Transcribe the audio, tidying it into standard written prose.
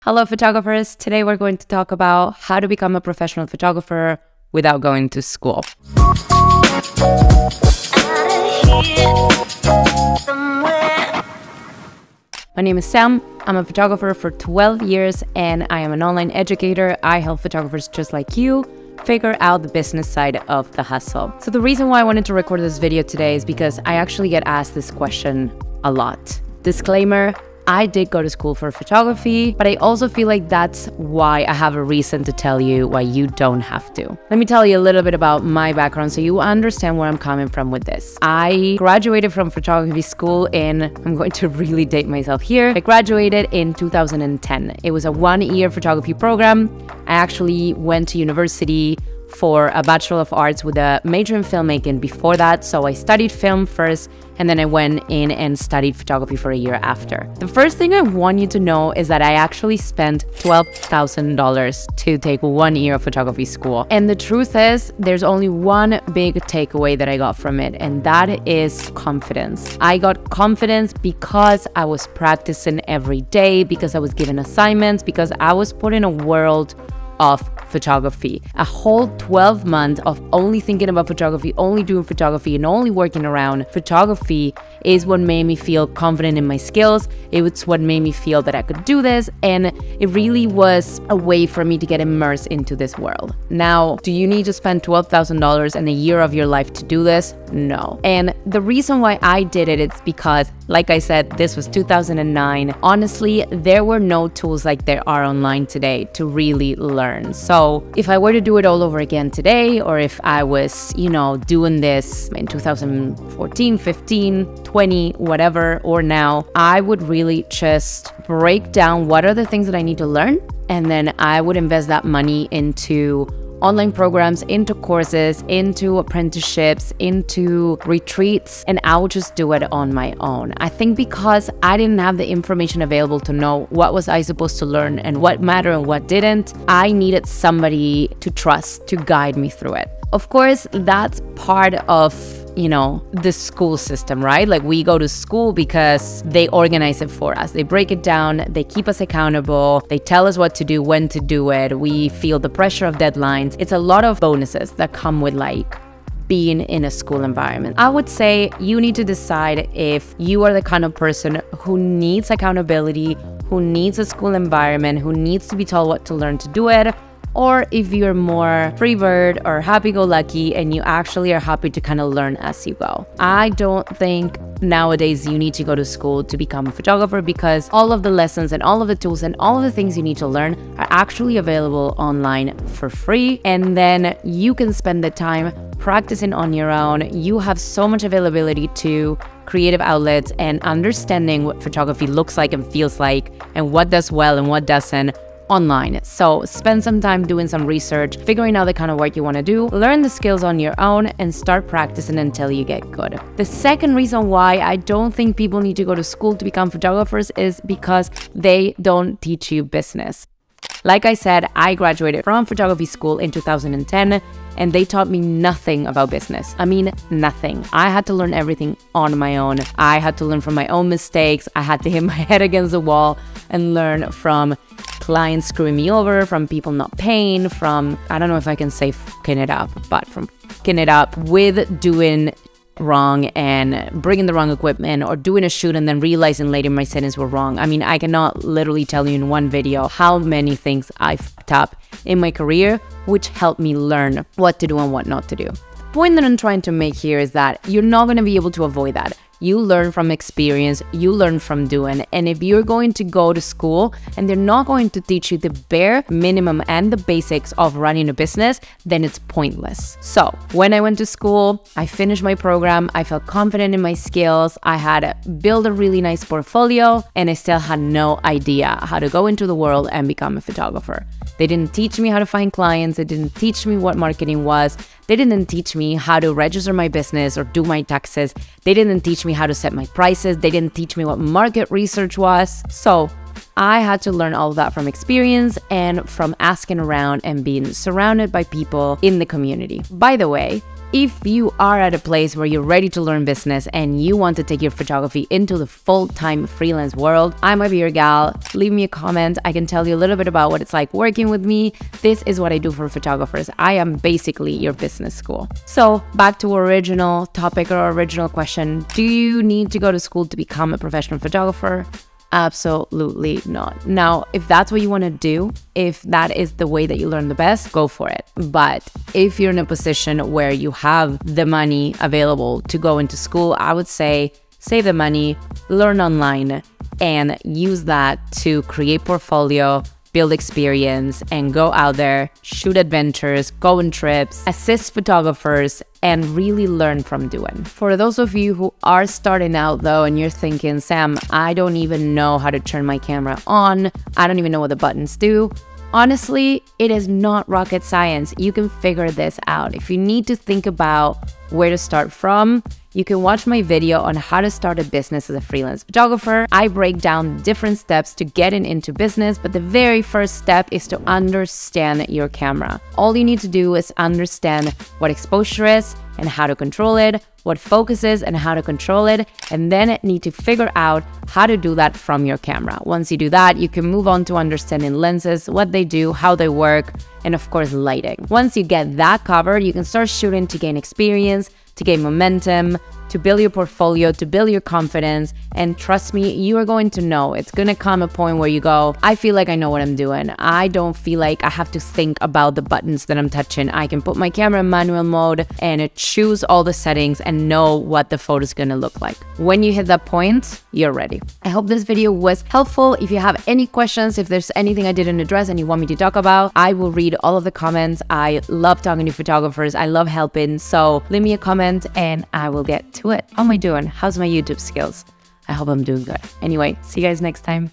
Hello photographers, today we're going to talk about how to become a professional photographer without going to school. My name is Sam, I'm a photographer for 12 years and I am an online educator. I help photographers just like you figure out the business side of the hustle. So the reason why I wanted to record this video today is because I actually get asked this question a lot. Disclaimer, I did go to school for photography, but I also feel like that's why I have a reason to tell you why you don't have to. Let me tell you a little bit about my background so you understand where I'm coming from with this. I graduated from photography school I'm going to really date myself here. I graduated in 2010. It was a one-year photography program. I actually went to university for a Bachelor of Arts with a major in filmmaking before that. So I studied film first, and then I went in and studied photography for a year after. The first thing I want you to know is that I actually spent $12,000 to take 1 year of photography school. And the truth is, there's only one big takeaway that I got from it, and that is confidence. I got confidence because I was practicing every day, because I was given assignments, because I was put in a world of photography. A whole 12 months of only thinking about photography, only doing photography, and only working around photography is what made me feel confident in my skills. It was what made me feel that I could do this, and it really was a way for me to get immersed into this world. Now, do you need to spend $12,000 and a year of your life to do this? No. And the reason why I did it is because, like I said, this was 2009. Honestly, there were no tools like there are online today to really learn. So if I were to do it all over again today, or if I was, doing this in 2014, 15, 20, whatever, or now, I would really just break down what are the things that I need to learn, and then I would invest that money into online programs, into courses, into apprenticeships, into retreats, and I would just do it on my own. I think because I didn't have the information available to know what was I supposed to learn and what mattered and what didn't, I needed somebody to trust to guide me through it. Of course, that's part of the school system, right? Like, we go to school because they organize it for us. They break it down, they keep us accountable, they tell us what to do, when to do it. We feel the pressure of deadlines. It's a lot of bonuses that come with being in a school environment. I would say you need to decide if you are the kind of person who needs accountability, who needs a school environment, who needs to be told what to learn to do it, or if you're more free bird or happy-go-lucky and you actually are happy to kind of learn as you go. I don't think nowadays you need to go to school to become a photographer, because all of the lessons and all of the tools and all of the things you need to learn are actually available online for free. And then you can spend the time practicing on your own. You have so much availability to creative outlets and understanding what photography looks like and feels like and what does well and what doesn't online. So spend some time doing some research, figuring out the kind of work you want to do, learn the skills on your own, and start practicing until you get good. The second reason why I don't think people need to go to school to become photographers is because they don't teach you business. Like I said, I graduated from photography school in 2010, and they taught me nothing about business. I mean, nothing. I had to learn everything on my own. I had to learn from my own mistakes. I had to hit my head against the wall and learn from clients screwing me over, from people not paying, from, I don't know if I can say fucking it up, but from fucking it up with doing wrong and bringing the wrong equipment, or doing a shoot and then realizing later my settings were wrong. I mean, I cannot literally tell you in one video how many things I fucked up in my career, which helped me learn what to do and what not to do. The point that I'm trying to make here is that you're not going to be able to avoid that. You learn from experience, you learn from doing. And if you're going to go to school and they're not going to teach you the bare minimum and the basics of running a business, then it's pointless. So when I went to school, I finished my program, I felt confident in my skills, I had built a really nice portfolio, and I still had no idea how to go into the world and become a photographer. They didn't teach me how to find clients, they didn't teach me what marketing was, they didn't teach me how to register my business or do my taxes, they didn't teach me how to set my prices, they didn't teach me what market research was. So I had to learn all of that from experience and from asking around and being surrounded by people in the community. By the way, if you are at a place where you're ready to learn business and you want to take your photography into the full-time freelance world, I might be your gal. Leave me a comment. I can tell you a little bit about what it's like working with me. This is what I do for photographers. I am basically your business school. So back to our original topic or original question. Do you need to go to school to become a professional photographer? Absolutely not. Now, if that's what you want to do, if that is the way that you learn the best, go for it. But if you're in a position where you have the money available to go into school, I would say save the money, learn online, and use that to create portfolio, build experience, and go out there, shoot adventures, go on trips, assist photographers, and really learn from doing. For those of you who are starting out though, and you're thinking, Sam, I don't even know how to turn my camera on, I don't even know what the buttons do. Honestly, it is not rocket science. You can figure this out. If you need to think about where to start from, you can watch my video on how to start a business as a freelance photographer. I break down different steps to getting into business, but the very first step is to understand your camera. All you need to do is understand what exposure is and how to control it, what focus is and how to control it, and then need to figure out how to do that from your camera. Once you do that, you can move on to understanding lenses, what they do, how they work, and of course, lighting. Once you get that covered, you can start shooting to gain experience, to gain momentum, to build your portfolio, to build your confidence. And trust me, you are going to know. It's going to come a point where you go, I feel like I know what I'm doing. I don't feel like I have to think about the buttons that I'm touching. I can put my camera in manual mode and choose all the settings and know what the photo is going to look like. When you hit that point, you're ready. I hope this video was helpful. If you have any questions, if there's anything I didn't address and you want me to talk about, I will read all of the comments. I love talking to photographers. I love helping. So leave me a comment and I will get to it. How am I doing? How's my YouTube skills? I hope I'm doing good. Anyway, see you guys next time.